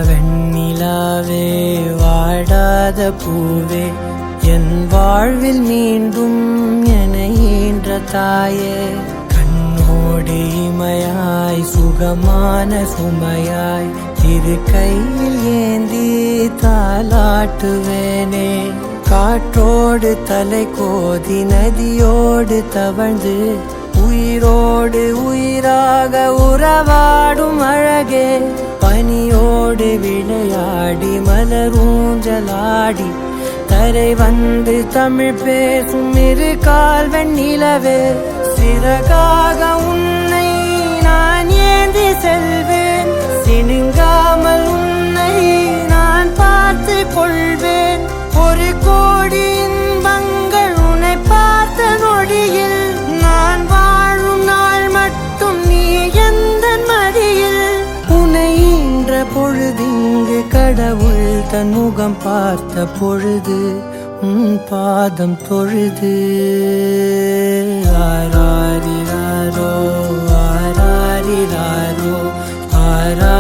வெண்ணிலாவே வாடாத பூவே என் வாழ்வில் மீண்டும் என ஈன்ற தாயே கண்ணோடு இமையாய் சுகமான சுமையாய் இரு கையில் ஏந்தி தாலாட்டுவேனே காற்றோடு தலை கோதி நதியோடு தவழ்ந்து உயிரோடு உயிராக உறவாடும் அழகே பனியோடு விளையாடி மலரூஞ்சலாடி தரை வந்து தமிழ் பேசும் இரு கால் வெண்ணிலவே சிறகாக உன்னை நான் ஏந்தி செல்வேன் சினுங்காமல் உன்னை நான் பார்த்து கொள்வேன் ஒரு கோடி இன்பங்கள் உன்னை பார்த்த நொடியில் நான் வாழும் நாள் மட்டும் நீ எந்த மடியில் உன்னை ஈன்ற பொழுதிங்கு கடவுள் தன் முகம் பார்த்த பொழுது உன் பாதம் தொழுது ஆராரிராரோ ஆராரிராரோ ஆரா